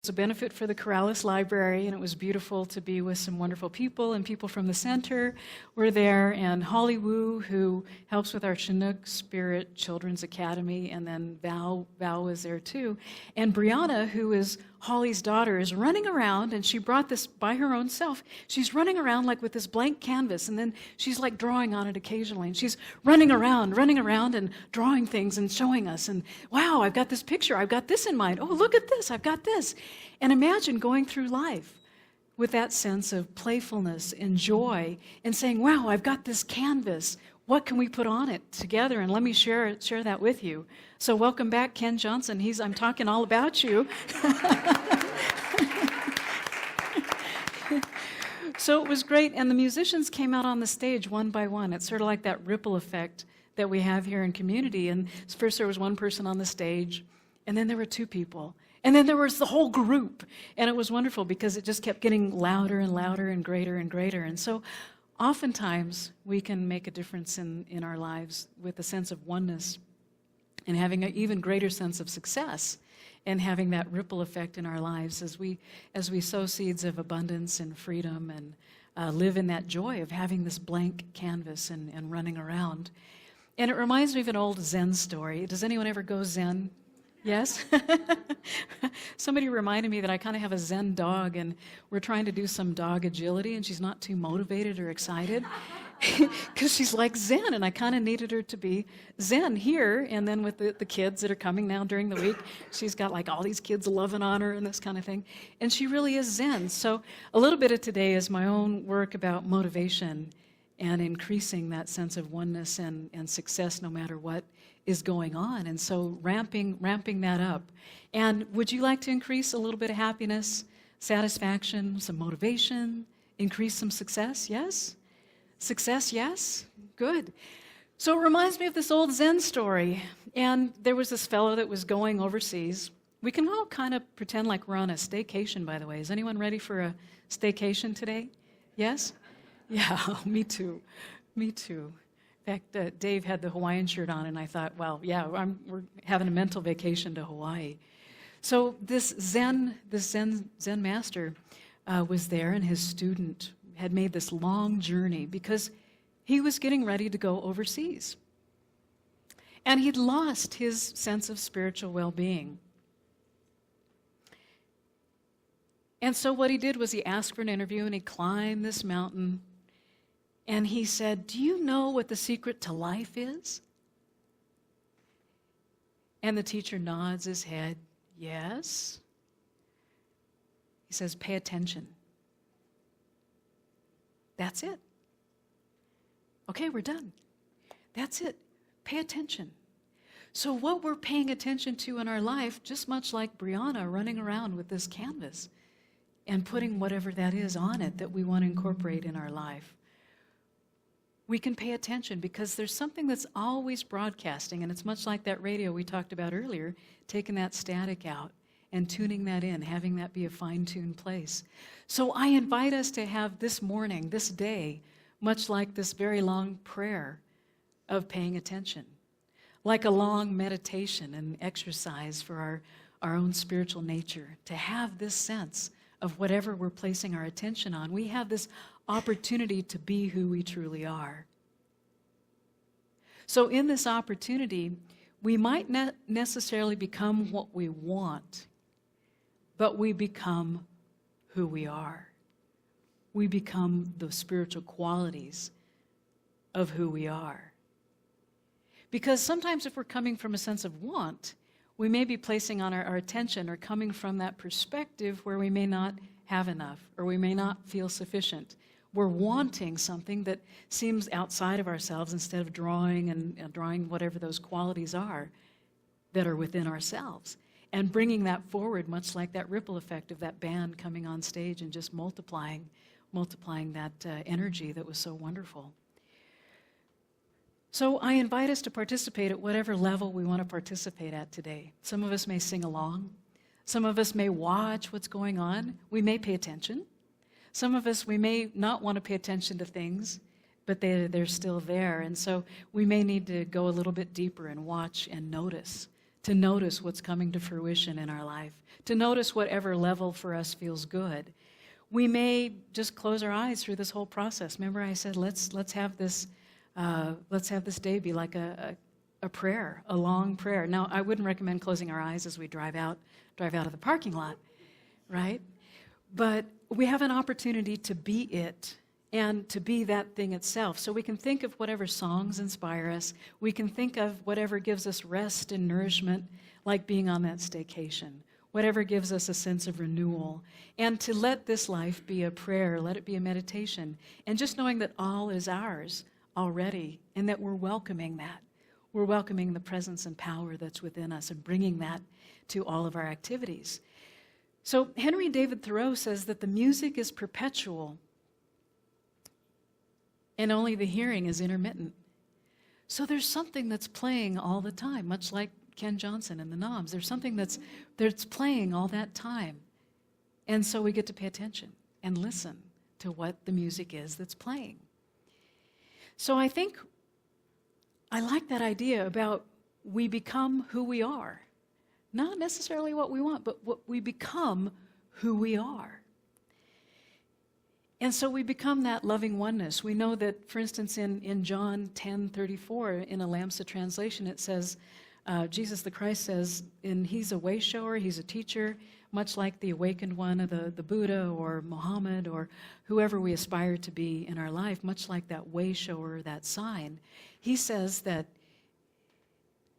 It was a benefit for the Corrales Library, and it was beautiful to be with some wonderful people, and people from the center were there, and Holly Wu, who helps with our Chinook Spirit Children's Academy, and then Val was there too. And Brianna, who is Holly's daughter, is running around, and she brought this by her own self. She's running around like with this blank canvas, and then she's like drawing on it occasionally, and she's running around and drawing things and showing us, and wow, I've got this picture, I've got this in mind, oh, look at this, I've got this. And imagine going through life with that sense of playfulness and joy and saying, wow, I've got this canvas. What can we put on it together? And let me share that with you. So welcome back, Ken Johnson. I'm talking all about you. So it was great. And the musicians came out on the stage one by one. It's sort of like that ripple effect that we have here in community. And first there was one person on the stage, and then there were two people. And then there was the whole group, and it was wonderful because it just kept getting louder and louder and greater and greater. And so oftentimes we can make a difference in our lives with a sense of oneness and having an even greater sense of success and having that ripple effect in our lives as we sow seeds of abundance and freedom and live in that joy of having this blank canvas and running around. And it reminds me of an old Zen story. Does anyone ever go Zen? Yes? Somebody reminded me that I kind of have a Zen dog, and we're trying to do some dog agility, and she's not too motivated or excited because she's like Zen, and I kind of needed her to be Zen here. And then with the kids that are coming now during the week, she's got like all these kids loving on her and this kind of thing. And she really is Zen. So a little bit of today is my own work about motivation and increasing that sense of oneness and success no matter what is going on. And so ramping that up. And would you like to increase a little bit of happiness, satisfaction, some motivation, increase some success? Yes? Success, yes? Good. So it reminds me of this old Zen story. And there was this fellow that was going overseas. We can all kind of pretend like we're on a staycation, by the way. Is anyone ready for a staycation today? Yes? Yeah, me too. Me too. In fact, Dave had the Hawaiian shirt on, and I thought, well, yeah, we're having a mental vacation to Hawaii. So this Zen master was there, and his student had made this long journey because he was getting ready to go overseas. And he'd lost his sense of spiritual well-being. And so what he did was he asked for an interview, and he climbed this mountain. And he said, do you know what the secret to life is? And the teacher nods his head, yes. He says, pay attention. That's it. Okay, we're done. That's it. Pay attention. So what we're paying attention to in our life, just much like Brianna running around with this canvas and putting whatever that is on it that we want to incorporate in our life, we can pay attention because there's something that's always broadcasting, and it's much like that radio we talked about earlier, taking that static out and tuning that in, having that be a fine-tuned place. So I invite us to have this morning, this day, much like this very long prayer of paying attention, like a long meditation and exercise for our own spiritual nature, to have this sense of whatever we're placing our attention on. We have this opportunity to be who we truly are. So in this opportunity, we might not necessarily become what we want, but we become who we are. We become the spiritual qualities of who we are. Because sometimes if we're coming from a sense of want, we may be placing on our attention or coming from that perspective where we may not have enough or we may not feel sufficient. We're wanting something that seems outside of ourselves instead of drawing drawing whatever those qualities are that are within ourselves and bringing that forward, much like that ripple effect of that band coming on stage and just multiplying that energy that was so wonderful. So I invite us to participate at whatever level we want to participate at today. Some of us may sing along. Some of us may watch what's going on. We may pay attention. Some of us, we may not want to pay attention to things, but they're still there. And so we may need to go a little bit deeper and watch and notice to notice what's coming to fruition in our life, to notice whatever level for us feels good. We may just close our eyes through this whole process. Remember I said, let's have this day be like a prayer, a long prayer. Now, I wouldn't recommend closing our eyes as we drive out of the parking lot, right? But we have an opportunity to be it and to be that thing itself. So we can think of whatever songs inspire us. We can think of whatever gives us rest and nourishment, like being on that staycation, whatever gives us a sense of renewal. And to let this life be a prayer, let it be a meditation, and just knowing that all is ours already and that we're welcoming that. We're welcoming the presence and power that's within us and bringing that to all of our activities. So Henry David Thoreau says that the music is perpetual and only the hearing is intermittent. So there's something that's playing all the time, much like Ken Johnson and the Knobs. There's something that's playing all that time. And so we get to pay attention and listen to what the music is that's playing. So I think I like that idea about we become who we are. Not necessarily what we want, but what we become who we are. And so we become that loving oneness. We know that, for instance, in John 10:34, in a Lamsa translation, it says, Jesus the Christ says, and he's a way shower, he's a teacher, much like the awakened one of the Buddha or Muhammad or whoever we aspire to be in our life, much like that way shower, that sign. He says that,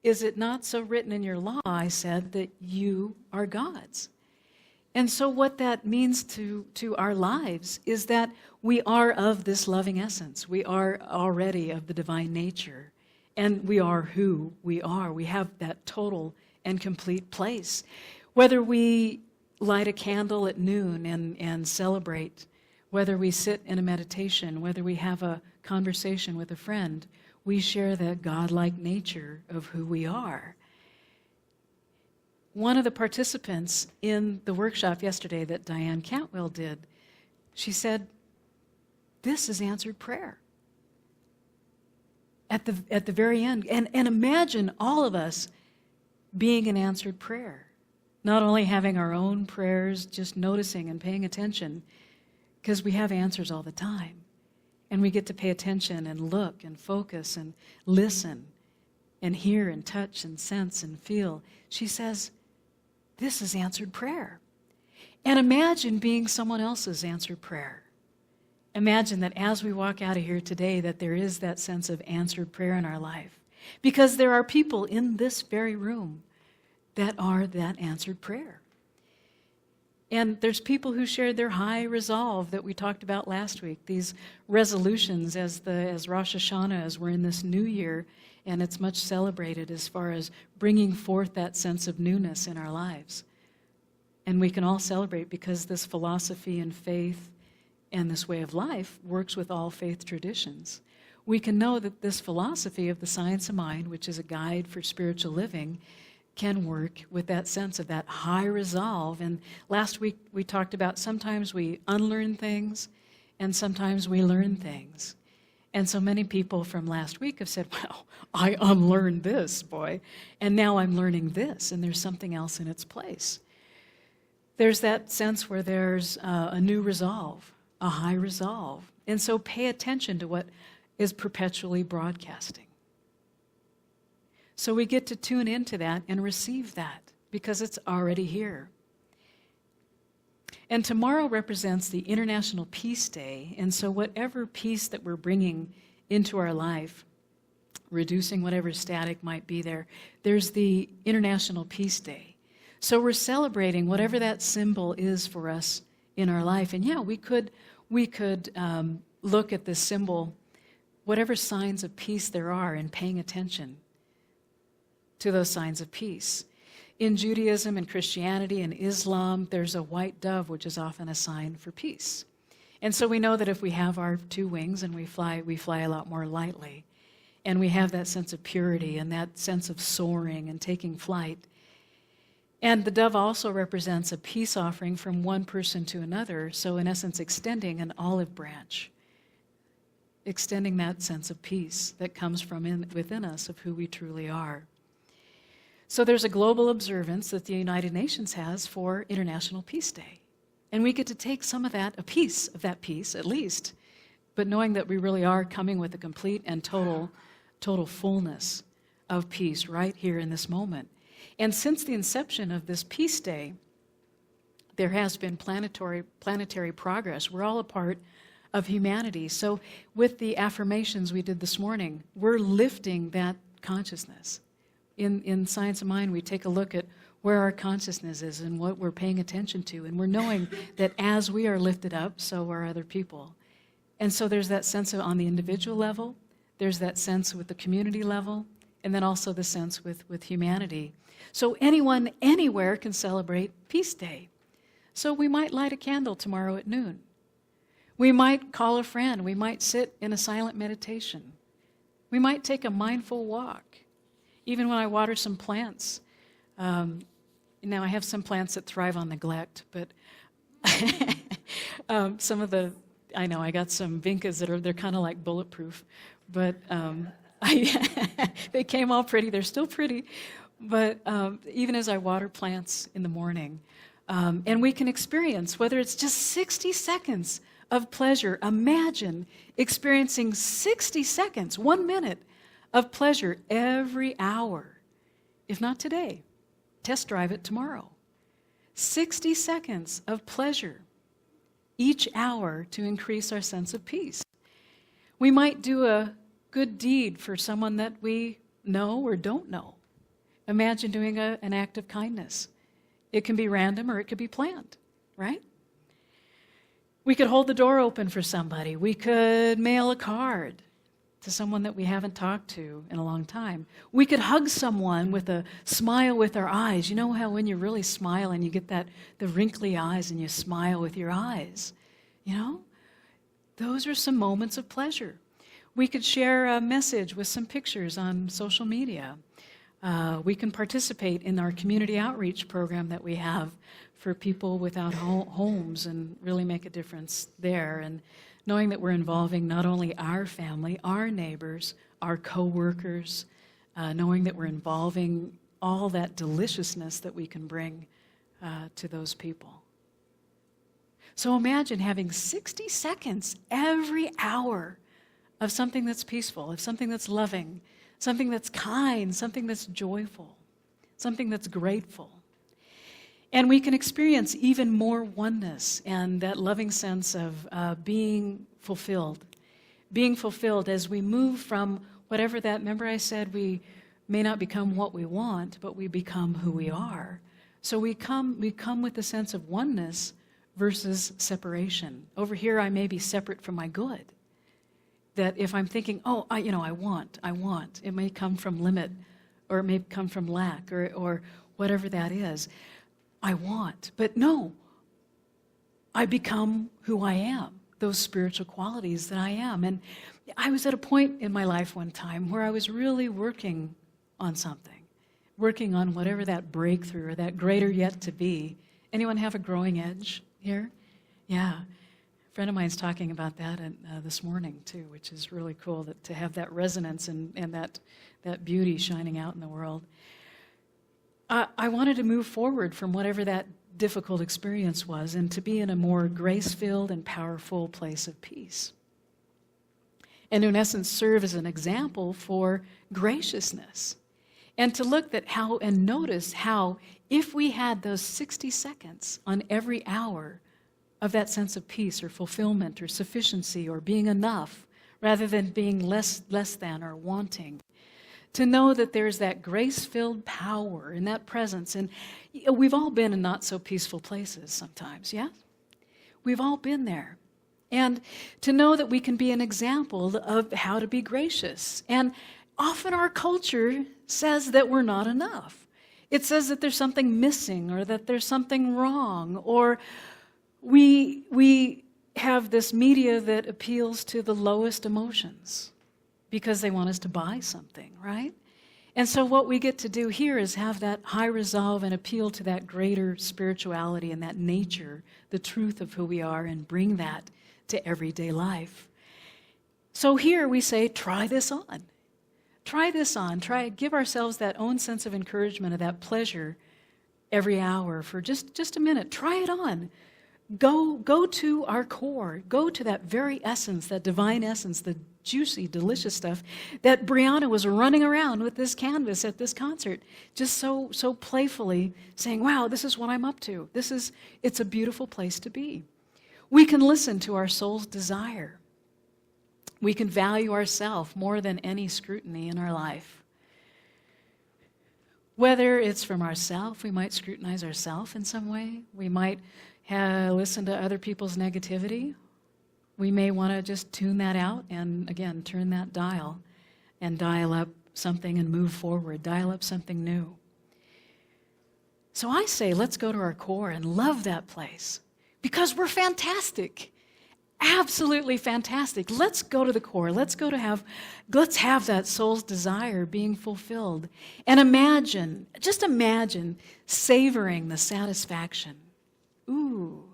is it not so written in your law, I said, that you are God's? And so what that means to our lives is that we are of this loving essence. We are already of the divine nature. And we are who we are. We have that total and complete place. Whether we light a candle at noon and celebrate, whether we sit in a meditation, whether we have a conversation with a friend, we share the godlike nature of who we are. One of the participants in the workshop yesterday that Diane Cantwell did, she said, this is answered prayer. At the very end. And imagine all of us being an answered prayer. Not only having our own prayers, just noticing and paying attention, because we have answers all the time. And we get to pay attention and look and focus and listen and hear and touch and sense and feel. She says, this is answered prayer. And imagine being someone else's answered prayer. Imagine that as we walk out of here today, that there is that sense of answered prayer in our life. Because there are people in this very room that are that answered prayer. And there's people who shared their high resolve that we talked about last week, these resolutions as Rosh Hashanah, as we're in this new year, and it's much celebrated as far as bringing forth that sense of newness in our lives. And we can all celebrate because this philosophy and faith and this way of life works with all faith traditions. We can know that this philosophy of the science of mind, which is a guide for spiritual living, can work with that sense of that high resolve. And last week we talked about sometimes we unlearn things and sometimes we learn things. And so many people from last week have said, well, I unlearned this, boy, and now I'm learning this, and there's something else in its place. There's that sense where there's a new resolve, a high resolve. And so pay attention to what is perpetually broadcasting. So we get to tune into that and receive that because it's already here. And tomorrow represents the International Peace Day, and so whatever peace that we're bringing into our life, reducing whatever static might be there, there's the International Peace Day. So we're celebrating whatever that symbol is for us in our life. And yeah, we could look at this symbol, whatever signs of peace there are, and paying attention to those signs of peace. In Judaism and Christianity and Islam, there's a white dove, which is often a sign for peace. And so we know that if we have our two wings and we fly a lot more lightly. And we have that sense of purity and that sense of soaring and taking flight. And the dove also represents a peace offering from one person to another, so in essence extending an olive branch, extending that sense of peace that comes from within us of who we truly are. So there's a global observance that the United Nations has for International Peace Day. And we get to take some of that, a piece of that peace at least, but knowing that we really are coming with a complete and total fullness of peace right here in this moment. And since the inception of this Peace Day, there has been planetary progress. We're all a part of humanity. So with the affirmations we did this morning, we're lifting that consciousness. In Science of Mind, we take a look at where our consciousness is and what we're paying attention to. And we're knowing that as we are lifted up, so are other people. And so there's that sense of on the individual level, there's that sense with the community level, and then also the sense with humanity. So anyone, anywhere can celebrate Peace Day. So we might light a candle tomorrow at noon. We might call a friend. We might sit in a silent meditation. We might take a mindful walk. Even when I water some plants, now I have some plants that thrive on neglect, but I know I got some vincas they're kind of like bulletproof, but they came all pretty. They're still pretty, but even as I water plants in the morning, and we can experience, whether it's just 60 seconds of pleasure, imagine experiencing 60 seconds, 1 minute of pleasure every hour. If not today, test drive it tomorrow. 60 seconds of pleasure each hour to increase our sense of peace. We might do a good deed for someone that we know or don't know. Imagine doing an act of kindness. It can be random or it could be planned, right? We could hold the door open for somebody. We could mail a card to someone that we haven't talked to in a long time. We could hug someone with a smile with our eyes. You know how when you really smile and you get the wrinkly eyes and you smile with your eyes, you know? Those are some moments of pleasure. We could share a message with some pictures on social media. We can participate in our community outreach program that we have for people without homes and really make a difference there. And knowing that we're involving not only our family, our neighbors, our co-workers, knowing that we're involving all that deliciousness that we can bring to those people. So imagine having 60 seconds every hour of something that's peaceful, of something that's loving, something that's kind, something that's joyful, something that's grateful. And we can experience even more oneness and that loving sense of being fulfilled as we move from whatever that, remember I said we may not become what we want, but we become who we are. So we come with a sense of oneness versus separation. Over here I may be separate from my good. That if I'm thinking, I want, it may come from limit, or it may come from lack, or whatever that is. I want, but no, I become who I am, those spiritual qualities that I am. And I was at a point in my life one time where I was really working on something, working on whatever that breakthrough or that greater yet to be. Anyone have a growing edge here? Yeah. A friend of mine's talking about that this morning too, which is really cool to have that resonance and that beauty shining out in the world. I wanted to move forward from whatever that difficult experience was and to be in a more grace-filled and powerful place of peace. And in essence, serve as an example for graciousness. And to look at how and notice how if we had those 60 seconds on every hour of that sense of peace or fulfillment or sufficiency or being enough rather than being less than or wanting, to know that there's that grace-filled power and that presence. And we've all been in not so peaceful places sometimes, yeah? We've all been there. And to know that we can be an example of how to be gracious. And often our culture says that we're not enough. It says that there's something missing or that there's something wrong, or we have this media that appeals to the lowest emotions because they want us to buy something, right? And so what we get to do here is have that high resolve and appeal to that greater spirituality and that nature, the truth of who we are, and bring that to everyday life. So here we say, try this on. Try this on. Give ourselves that own sense of encouragement, of that pleasure every hour for just a minute. Try it on. Go to our core. Go to that very essence, that divine essence, the juicy, delicious stuff that Brianna was running around with this canvas at this concert, just so playfully saying, wow, this is what I'm up to. It's a beautiful place to be. We can listen to our soul's desire. We can value ourselves more than any scrutiny in our life. Whether it's from ourselves, we might scrutinize ourselves in some way. We might listen to other people's negativity. We may want to just tune that out and, again, turn that dial and dial up something and move forward, dial up something new. So I say, let's go to our core and love that place because we're fantastic, absolutely fantastic. Let's go to the core. Let's have that soul's desire being fulfilled. And just imagine savoring the satisfaction. Ooh.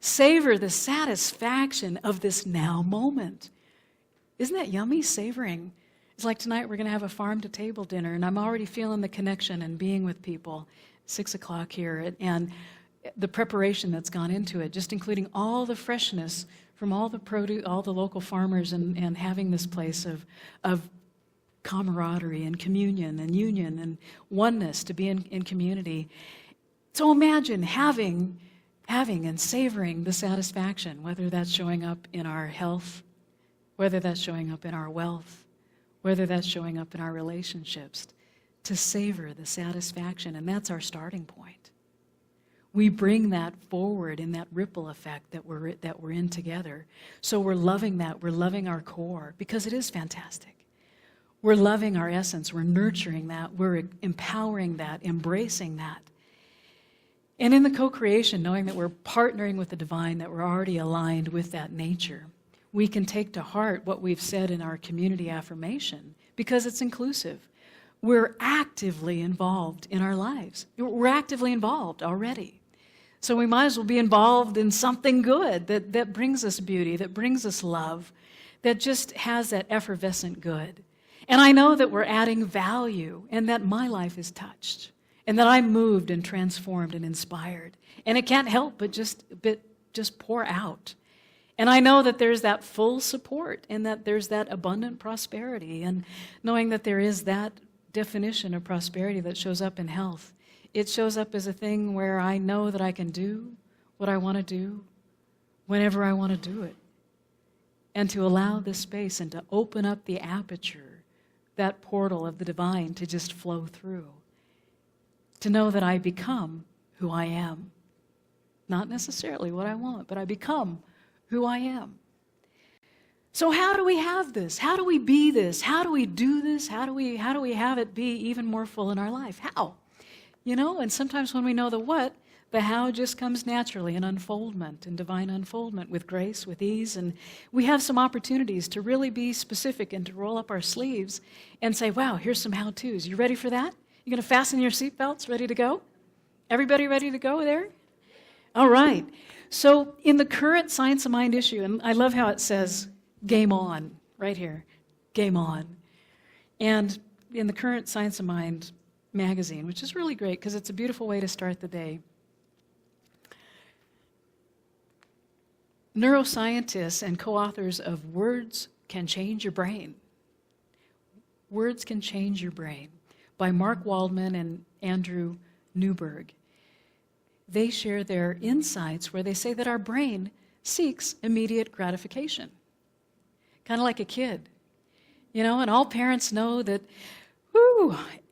Savor the satisfaction of this now moment. Isn't that yummy, savoring? It's like tonight we're going to have a farm-to-table dinner, and I'm already feeling the connection and being with people. 6 o'clock here, and the preparation that's gone into it, just including all the freshness from all the produce, all the local farmers, and having this place of camaraderie and communion and union and oneness to be in community. So imagine having and savoring the satisfaction, whether that's showing up in our health, whether that's showing up in our wealth, whether that's showing up in our relationships, to savor the satisfaction, and that's our starting point. We bring that forward in that ripple effect that we're in together. So we're loving that, we're loving our core, because it is fantastic. We're loving our essence, we're nurturing that, we're empowering that, embracing that. And in the co-creation, knowing that we're partnering with the divine, that we're already aligned with that nature, we can take to heart what we've said in our community affirmation, because it's inclusive. We're actively involved in our lives. We're actively involved already. So we might as well be involved in something good that brings us beauty, that brings us love, that just has that effervescent good. And I know that we're adding value and that my life is touched. And that I'm moved and transformed and inspired. And it can't help but just pour out. And I know that there's that full support and that there's that abundant prosperity. And knowing that there is that definition of prosperity that shows up in health. It shows up as a thing where I know that I can do what I want to do whenever I want to do it. And to allow this space and to open up the aperture, that portal of the divine to just flow through. To know that I become who I am. Not necessarily what I want, but I become who I am. So how do we have this? How do we be this? How do we do this? How do we have it be even more full in our life? How? And sometimes when we know the what, the how just comes naturally in unfoldment, in divine unfoldment, with grace, with ease, and we have some opportunities to really be specific and to roll up our sleeves and say, wow, here's some how-tos. You ready for that? You going to fasten your seatbelts, ready to go? Everybody ready to go there? All right. So in the current Science of Mind issue, and I love how it says, game on, right here, game on. And in the current Science of Mind magazine, which is really great because it's a beautiful way to start the day, neuroscientists and co-authors of Words Can Change Your Brain. Words Can Change Your Brain, by Mark Waldman and Andrew Newberg. They share their insights where they say that our brain seeks immediate gratification. Kind of like a kid. And all parents know that,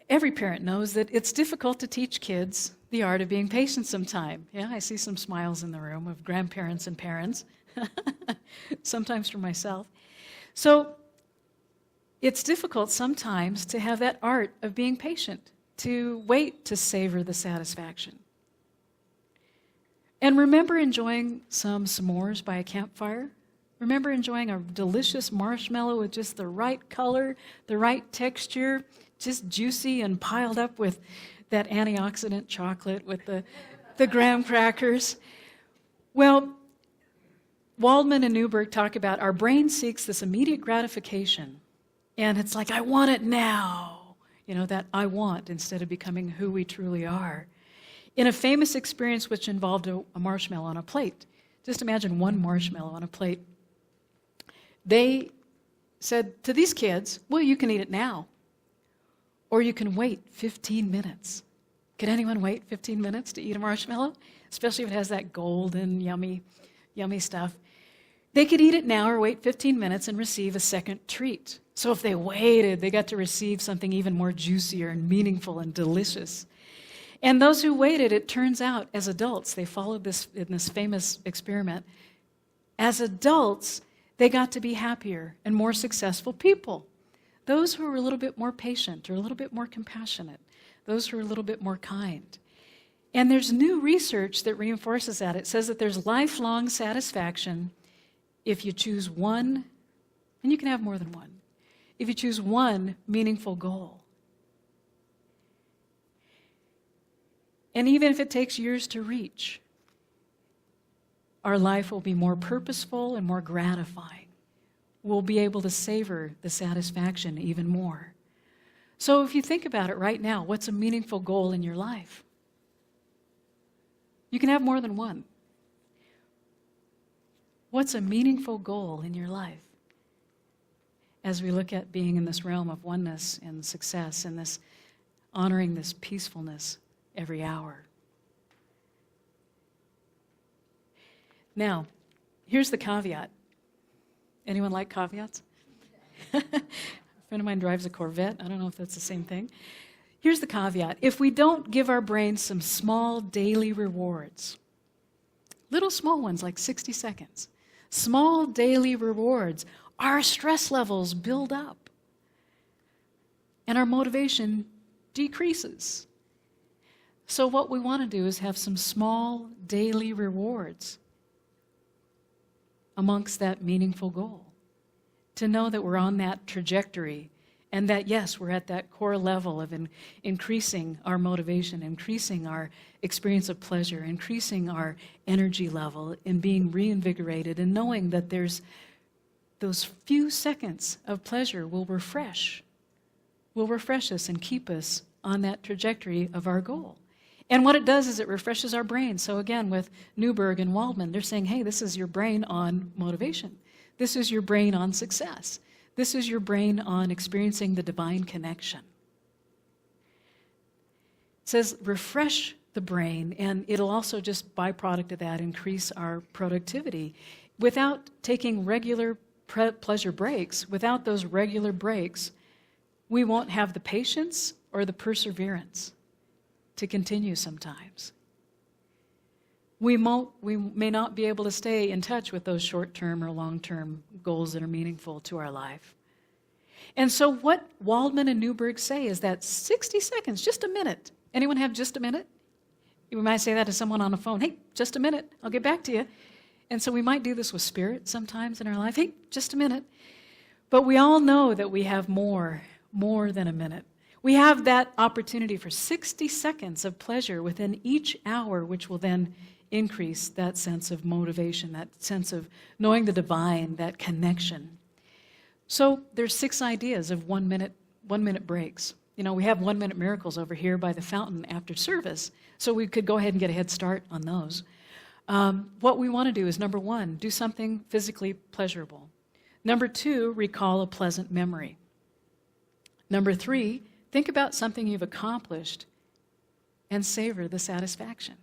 every parent knows that it's difficult to teach kids the art of being patient sometime. Yeah, I see some smiles in the room of grandparents and parents, sometimes for myself. So, it's difficult sometimes to have that art of being patient, to wait to savor the satisfaction. And remember enjoying some s'mores by a campfire? Remember enjoying a delicious marshmallow with just the right color, the right texture, just juicy and piled up with that antioxidant chocolate with the graham crackers? Well, Waldman and Newberg talk about our brain seeks this immediate gratification. And it's like, I want it now. You know, that I want instead of becoming who we truly are. In a famous experience which involved a marshmallow on a plate, just imagine one marshmallow on a plate. They said to these kids, well, you can eat it now, or you can wait 15 minutes. Could anyone wait 15 minutes to eat a marshmallow? Especially if it has that golden, yummy stuff. They could eat it now or wait 15 minutes and receive a second treat. So if they waited, they got to receive something even more juicier and meaningful and delicious. And those who waited, it turns out, as adults, they followed this in this famous experiment. As adults, they got to be happier and more successful people. Those who were a little bit more patient or a little bit more compassionate. Those who are a little bit more kind. And there's new research that reinforces that. It says that there's lifelong satisfaction if you choose one, and you can have more than one, if you choose one meaningful goal. And even if it takes years to reach, our life will be more purposeful and more gratifying. We'll be able to savor the satisfaction even more. So if you think about it right now, what's a meaningful goal in your life? You can have more than one. What's a meaningful goal in your life? As we look at being in this realm of oneness and success and this honoring this peacefulness every hour. Now, here's the caveat. Anyone like caveats? A friend of mine drives a Corvette. I don't know if that's the same thing. Here's the caveat. If we don't give our brains some small daily rewards, little small ones like 60 seconds, small daily rewards, our stress levels build up and our motivation decreases. So what we want to do is have some small daily rewards amongst that meaningful goal. To know that we're on that trajectory and that, yes, we're at that core level of increasing our motivation, increasing our experience of pleasure, increasing our energy level and being reinvigorated and knowing that there's those few seconds of pleasure will refresh us and keep us on that trajectory of our goal. And what it does is it refreshes our brain. So again, with Newberg and Waldman, they're saying, hey, this is your brain on motivation. This is your brain on success. This is your brain on experiencing the divine connection. It says refresh the brain, and it'll also just byproduct of that increase our productivity. Without taking regular pleasure breaks, without those regular breaks, we won't have the patience or the perseverance to continue sometimes. We may not be able to stay in touch with those short-term or long-term goals that are meaningful to our life. And so what Waldman and Newberg say is that 60 seconds, just a minute. Anyone have just a minute? You might say that to someone on the phone. Hey, just a minute. I'll get back to you. And so we might do this with spirit sometimes in our life. Hey, just a minute. But we all know that we have more than a minute. We have that opportunity for 60 seconds of pleasure within each hour, which will then increase that sense of motivation, that sense of knowing the divine, that connection. So there's 6 ideas of 1 minute breaks. You know, we have 1 minute miracles over here by the fountain after service, so we could go ahead and get a head start on those. What we want to do is, number 1, do something physically pleasurable. Number 2, recall a pleasant memory. Number 3, think about something you've accomplished and savor the satisfaction.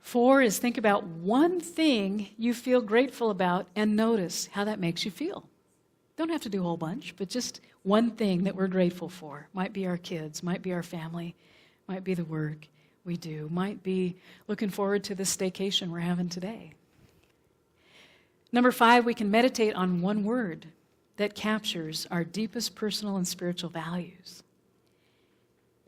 4 is think about one thing you feel grateful about and notice how that makes you feel. Don't have to do a whole bunch, but just one thing that we're grateful for. Might be our kids, might be our family, might be the work we do, might be looking forward to this staycation we're having today. Number 5, we can meditate on one word that captures our deepest personal and spiritual values.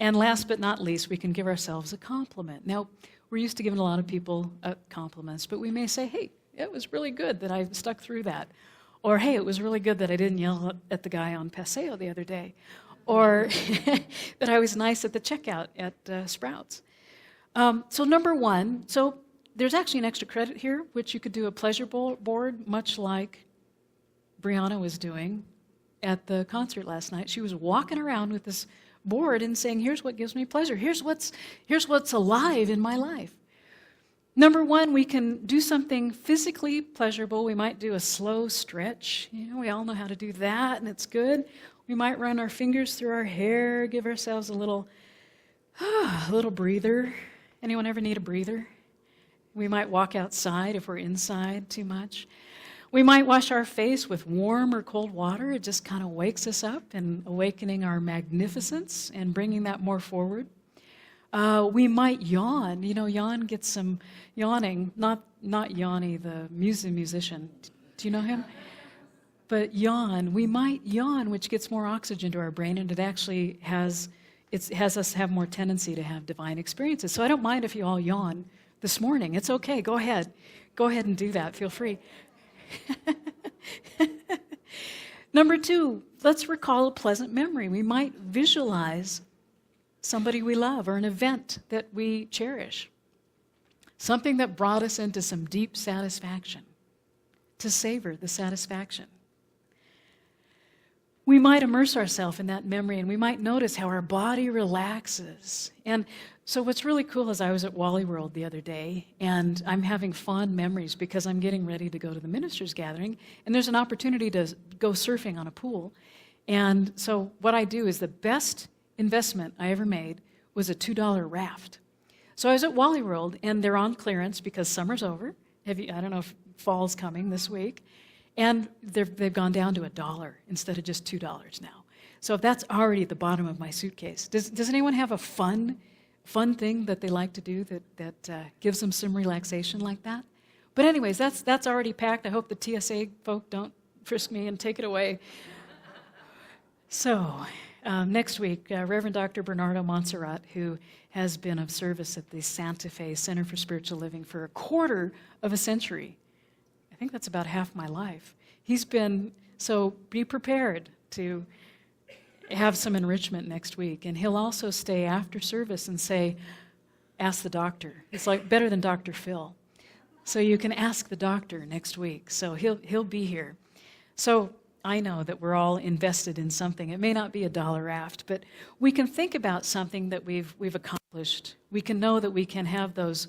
And last but not least, we can give ourselves a compliment. Now, we're used to giving a lot of people compliments, but we may say, hey, it was really good that I stuck through that. Or, hey, it was really good that I didn't yell at the guy on Paseo the other day. Or that I was nice at the checkout at Sprouts. So number 1, there's actually an extra credit here, which you could do a pleasure board, much like Brianna was doing at the concert last night. She was walking around with this board and saying, here's what gives me pleasure. Here's what's alive in my life. Number one, we can do something physically pleasurable. We might do a slow stretch. We all know how to do that, and it's good. We might run our fingers through our hair, give ourselves a little breather. Anyone ever need a breather? We might walk outside if we're inside too much. We might wash our face with warm or cold water. It just kind of wakes us up and awakening our magnificence and bringing that more forward. We might yawn. Yawn gets some yawning. Not Yanni, the musician. Do you know him? But yawn. We might yawn, which gets more oxygen to our brain, and it actually has us have more tendency to have divine experiences. So I don't mind if you all yawn this morning. It's okay. Go ahead. Go ahead and do that. Feel free. Number two, let's recall a pleasant memory. We might visualize somebody we love or an event that we cherish, something that brought us into some deep satisfaction, to savor the satisfaction. We might immerse ourselves in that memory, and we might notice how our body relaxes. And so what's really cool is I was at Wally World the other day, and I'm having fond memories because I'm getting ready to go to the ministers' gathering, and there's an opportunity to go surfing on a pool. And so what I do is the best investment I ever made was a $2 raft. So I was at Wally World, and they're on clearance because summer's over. I don't know if fall's coming this week. And they've gone down to $1 instead of just $2 now. So if that's already at the bottom of my suitcase. Does anyone have a fun thing that they like to do that gives them some relaxation like that? But anyways, that's already packed. I hope the TSA folk don't frisk me and take it away. So next week, Reverend Dr. Bernardo Montserrat, who has been of service at the Santa Fe Center for Spiritual Living for a quarter of a century. I think that's about half my life. So be prepared to have some enrichment next week. And he'll also stay after service and ask the doctor. It's like better than Dr. Phil. So you can ask the doctor next week. So he'll be here. So I know that we're all invested in something. It may not be $1 raft, but we can think about something that we've accomplished. We can know that we can have those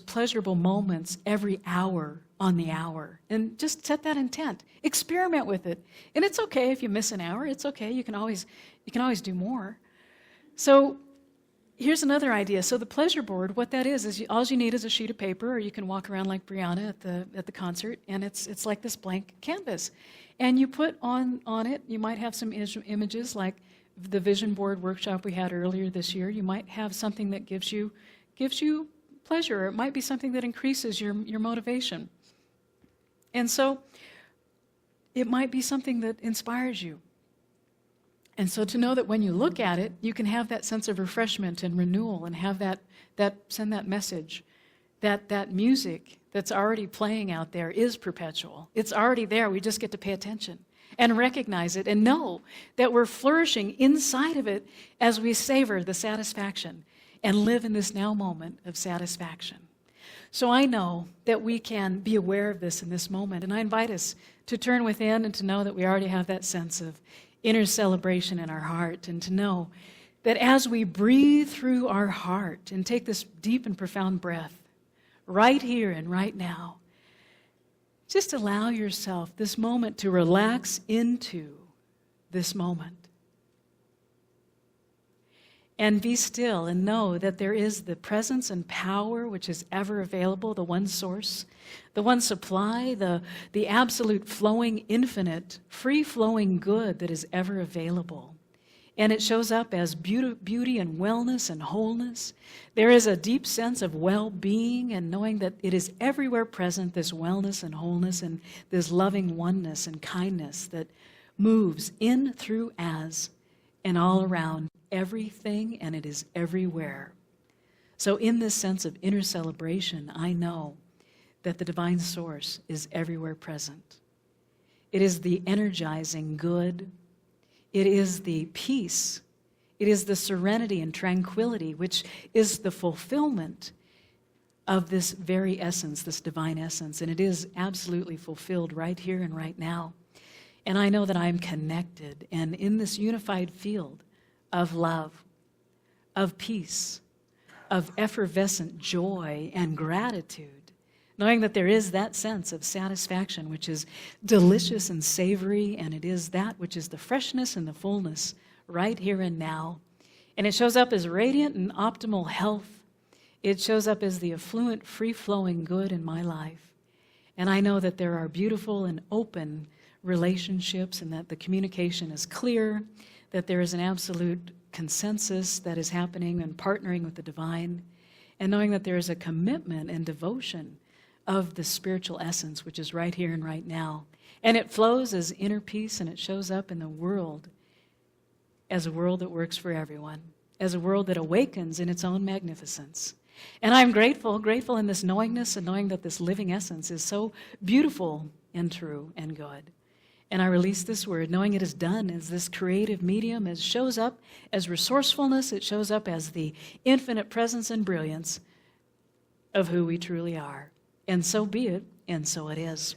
pleasurable moments every hour on the hour, and just set that intent. Experiment with it, and it's okay if you miss an hour. It's okay. You can always do more. So here's another idea. So the pleasure board, what that is all you need is a sheet of paper, or you can walk around like Brianna at the concert, and it's like this blank canvas, and you put on it. You might have some images like the vision board workshop we had earlier this year. You might have something that gives you pleasure, or it might be something that increases your motivation. And so it might be something that inspires you. And so to know that when you look at it, you can have that sense of refreshment and renewal, and have that send that message that music that's already playing out there is perpetual. It's already there. We just get to pay attention and recognize it and know that we're flourishing inside of it as we savor the satisfaction and live in this now moment of satisfaction. So I know that we can be aware of this in this moment, and I invite us to turn within and to know that we already have that sense of inner celebration in our heart, and to know that as we breathe through our heart and take this deep and profound breath right here and right now, just allow yourself this moment to relax into this moment. And be still and know that there is the presence and power which is ever available, the one source, the one supply, the absolute flowing, infinite, free-flowing good that is ever available. And it shows up as beauty and wellness and wholeness. There is a deep sense of well-being and knowing that it is everywhere present, this wellness and wholeness and this loving oneness and kindness that moves in, through, as, and all around everything, and it is everywhere. So in this sense of inner celebration, I know that the divine source is everywhere present. It is the energizing good. It is the peace. It is the serenity and tranquility, which is the fulfillment of this very essence, this divine essence. And it is absolutely fulfilled right here and right now. And I know that I'm connected and in this unified field of love, of peace, of effervescent joy and gratitude, knowing that there is that sense of satisfaction which is delicious and savory, and it is that which is the freshness and the fullness right here and now. And it shows up as radiant and optimal health. It shows up as the affluent, free-flowing good in my life. And I know that there are beautiful and open relationships and that the communication is clear, that there is an absolute consensus that is happening and partnering with the divine, and knowing that there is a commitment and devotion of the spiritual essence, which is right here and right now. And it flows as inner peace, and it shows up in the world as a world that works for everyone, as a world that awakens in its own magnificence. And I'm grateful in this knowingness and knowing that this living essence is so beautiful and true and good. And I release this word, knowing it is done as this creative medium, as shows up as resourcefulness, it shows up as the infinite presence and brilliance of who we truly are. And so be it, and so it is.